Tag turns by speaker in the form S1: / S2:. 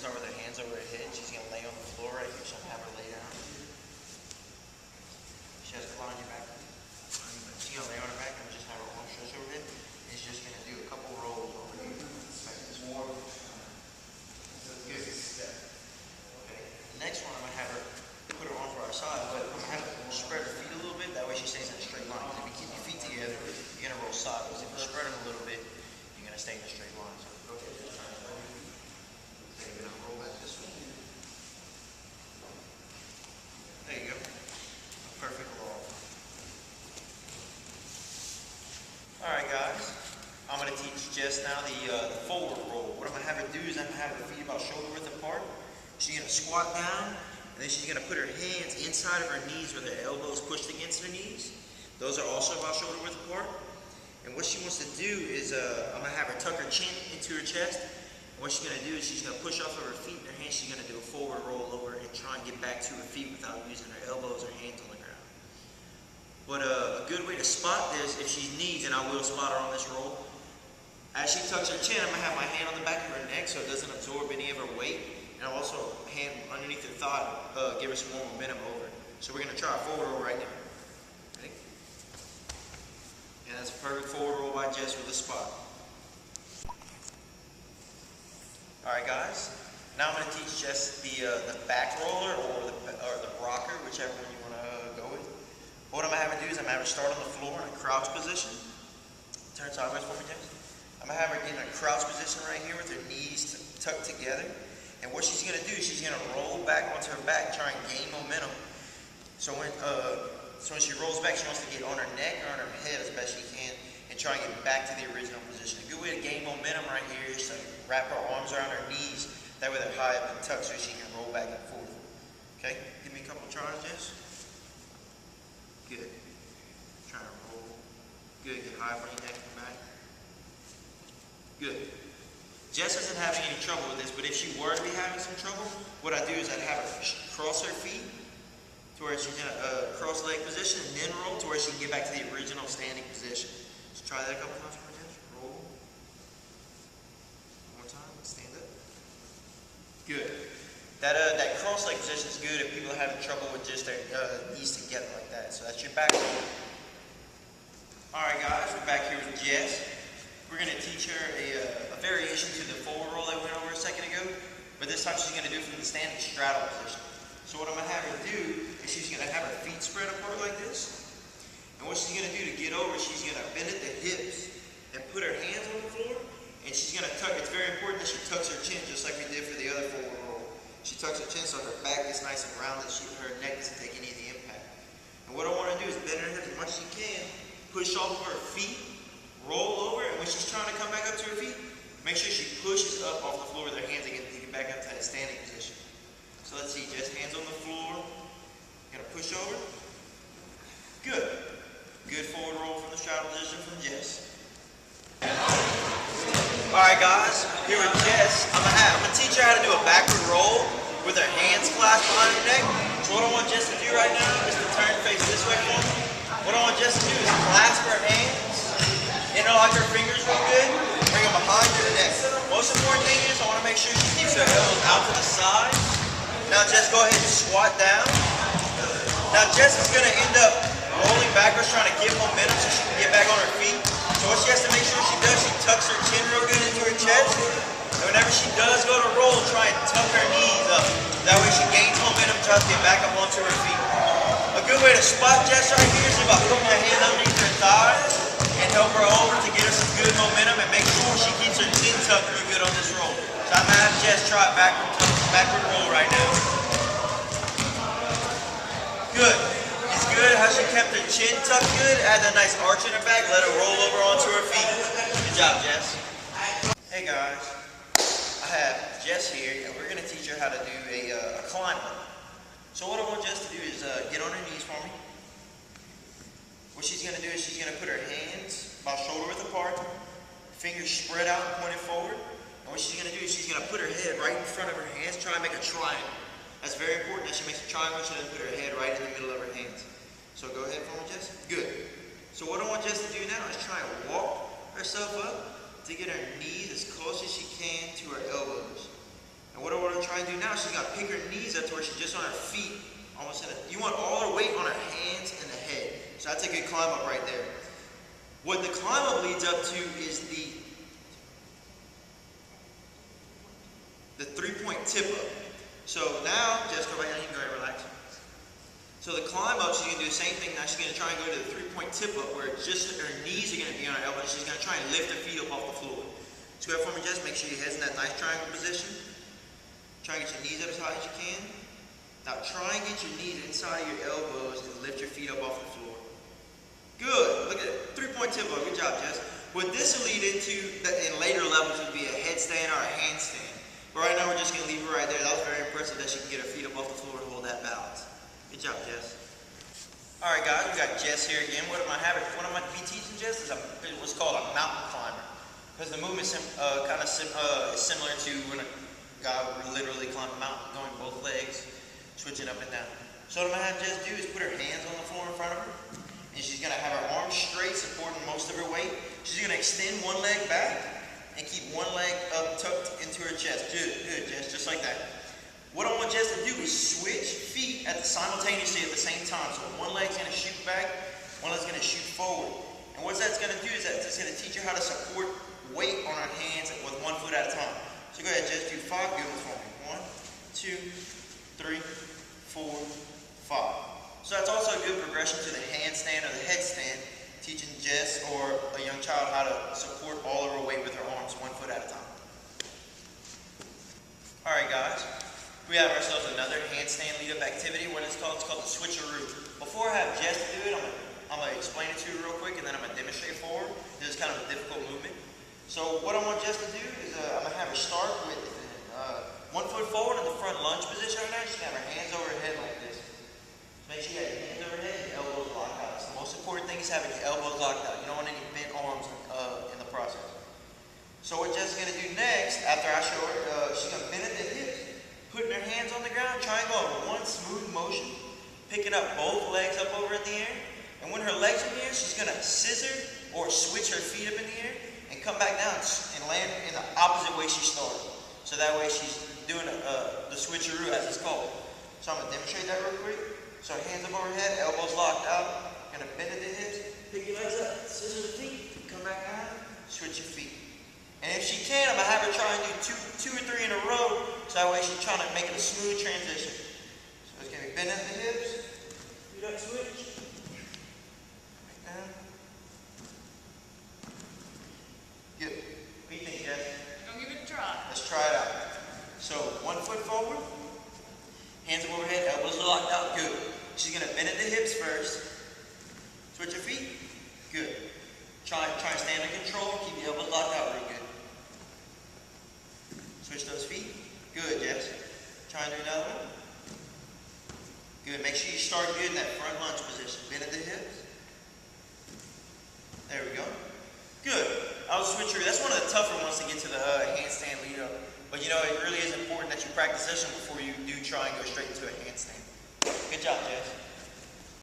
S1: start with her hands over her head. She's going to lay on the floor right here, so I'm going to have her lay down. She has to lie on your back. She's going to lay on her back and just have her arms stretched over it. And she's just going to do a couple rolls over here. Like this one. Good. Okay. The next one, I'm going to have her put her arms by her side, but I'm going to have her spread her feet a little bit. That way she stays in a straight line. Because if you keep your feet together, you're going to roll sideways. If you spread them a little bit, you're going to stay in a straight line. So go ahead, just try it. Okay, we're going to roll back this way. There you go. A perfect roll. Alright guys, I'm going to teach Jess now the forward roll. What I'm going to have her do is I'm going to have her feet about shoulder width apart. She's going to squat down, and then she's going to put her hands inside of her knees with her elbows pushed against her knees. Those are also about shoulder width apart. And what she wants to do is, I'm going to have her tuck her chin into her chest. And what she's going to do is she's going to push off of her feet and her hands. She's going to do a forward roll over and try and get back to her feet without using her elbows or hands on the ground. But a good way to spot this, if she needs, and I will spot her on this roll, as she tucks her chin, I'm going to have my hand on the back of her neck so it doesn't absorb any of her weight. And I'll also hand underneath her thigh, give her some more momentum over. So we're going to try a forward roll right now. Ready? And that's a perfect forward roll by Jess with a spot. Alright guys, now I'm going to teach Jess the back roller or the rocker, whichever one you want to go with. What I'm going to have her do is I'm going to have her start on the floor in a crouch position. Turn sideways for me, Jess. I'm going to have her get in a crouch position right here with her knees tucked together. And what she's going to do is she's going to roll back onto her back, try and gain momentum. So when she rolls back, she wants to get on her neck or on her head as best she can and try and get back to the original position. A good way to gain momentum right here is to wrap her arms around her knees. That way they're high up and tucked so she can roll back and forth. Okay? Give me a couple tries, Jess. Good. Try to roll. Good. Get high up on your neck and back. Good. Jess isn't having any trouble with this, but if she were to be having some trouble, what I do is I'd have her cross her feet to where she's in a cross-leg position and then roll to where she can get back to the original standing position. Let's try that a couple times for me, Jess. Roll. One more time. Stand up. Good. That cross-leg position is good if people are having trouble with just their knees together like that. So that's your back roll. Alright guys, we're back here with Jess. We're going to teach her a variation to the forward roll that we went over a second ago, but this time she's going to do it from the standing straddle position. So what I'm going to have her do is she's going to have her feet spread apart like this, and what she's going to do to get over, she's going to bend at the hips and put her hands on the floor, and she's going to tuck. It's very important that she tucks her chin just like we did for the other forward roll. She tucks her chin so her back is nice and rounded, her neck doesn't take any of the impact. And what I want to do is bend her hips as much as she can, push off of her feet, roll over, and when she's trying to come back up to her feet, make sure she pushes up off the floor with her hands again to get back up to that standing position. So let's see, just hands on the floor. Gonna push over. Good. Good forward roll from the straddle position from Jess. Alright guys, here with Jess, I'm gonna teach her how to do a backward roll with her hands clasped behind her neck. So what I want Jess to do right now is to turn face this way for me. What I want Jess to do is clasp her hands. Interlock her fingers real good, bring them behind her neck. Most important thing is I want to make sure she keeps her elbows out to the side. Now Jess, go ahead and squat down. Now Jess is going to end up rolling backwards, trying to get momentum so she can get back on her feet. So what she has to make sure she does, she tucks her chin real good into her chest. And whenever she does go to roll, try and tuck her knees up. That way she gains momentum, tries to get back up onto her feet. A good way to spot Jess right here is about putting her hand underneath her thighs and help her over to get her some good momentum and make sure she keeps her chin tucked real good on this roll. So I'm going to have Jess try it backward roll right now. Good. It's good how she kept her chin tucked good, add that nice arch in her back, let her roll over onto her feet. Good job, Jess. Hey guys, I have Jess here and we're going to teach her how to do a climb up. So what I want Jess to do is get on her knees for me. What she's going to do is she's going to put her hands about shoulder width apart, fingers spread out and pointed forward. And what she's going to do is she's going to put her head right in front of her hands, try and make a triangle. That's very important that she makes a triangle. She doesn't put her head right in the middle of her hands. So go ahead for me, Jess. Good. So what I want Jess to do now is try and walk herself up to get her knees as close as she can to her elbows. And what I want to trying to do now, she's going to pick her knees up to where she's just on her feet. Almost you want all her weight on her hands and the head. So that's a good climb up right there. What the climb up leads up to is the 3-point tip up. So now, just go right now, you can go ahead and relax. So the climb up, she's going to do the same thing. Now she's going to try and go to the 3-point tip up where just her knees are going to be on her elbows. She's going to try and lift her feet up off the floor. So go ahead for me, Jess. Make sure your head's in that nice triangle position. Try and get your knees up as high as you can. Now try and get your knees inside of your elbows and lift your feet up off the floor. Good. Look at it. 3-point tip up. Good job, Jess. What this will lead into in later levels would be a headstand or a handstand. But right now we're just going to leave her right there. That was very impressive that she can get her feet up off the floor and hold that balance. Good job, Jess. Alright guys, we got Jess here again. What am I be teaching Jess is what's called a mountain climber. Because the movement is similar to when a guy would literally climb a mountain, going both legs, switching up and down. So what I'm going to have Jess do is put her hands on the floor in front of her. And she's going to have her arms straight, supporting most of her weight. She's going to extend one leg back and keep one leg up tucked into her chest. Good, Jess, just like that. What I want Jess to do is switch feet simultaneously at the same time. So one leg's going to shoot back, one leg's going to shoot forward. And what that's going to do is it's going to teach her how to support weight on her hands with one foot at a time. So go ahead, Jess, do 5 good ones for me. 1, 2, 3, 4, 5. So that's also a good progression to the handstand or the headstand, teaching Jess or a young child how to support all of her weight with her arms 1 foot at a time. Alright guys, we have ourselves another handstand lead-up activity. What it's called the switcheroo. Before I have Jess do it, I'm going to explain it to you real quick and then I'm going to demonstrate forward. This is kind of a difficult movement. So what I want Jess to do is I'm going to have her start with 1 foot forward in the front lunge position right now. She's going to have her hands over her head like this. Make sure you have your hands over her head and your elbows locked out. So the most important thing is having your elbows locked out. You don't want any bent arms in the process. So what Jess is going to do next, after I show her, she's going to bend at the hips, putting her hands on the ground, triangle in one smooth motion, picking up both legs up over in the air. And when her legs are in the air, she's going to scissor or switch her feet up in the air and come back down and land in the opposite way she started. So that way she's doing the switcheroo as it's called. So I'm going to demonstrate that real quick. So hands up over her head, elbows locked out. Going to bend at the hips, pick your legs up, scissor the feet, come back down, switch your feet. And if she can, I'm going to have her try and do two or three in a row, so that way she's trying to make it a smooth transition. So it's going to be bend at the hips, feet up, switch, back down. Good. What do you think, Jess?
S2: I'll give it a try.
S1: Let's try it out. So 1 foot forward, hands up overhead, elbows locked out, good. She's going to bend at the hips first, switch her feet, good. Try and stand under control, keep your elbows locked out real good. Switch those feet. Good, Jess. Try and do another one. Good. Make sure you start good in that front lunge position. Bend at the hips. There we go. Good. I was switch through. That's one of the tougher ones to get to the handstand lead up. But you know, it really is important that you practice this one before you do try and go straight into a handstand. Good job, Jess.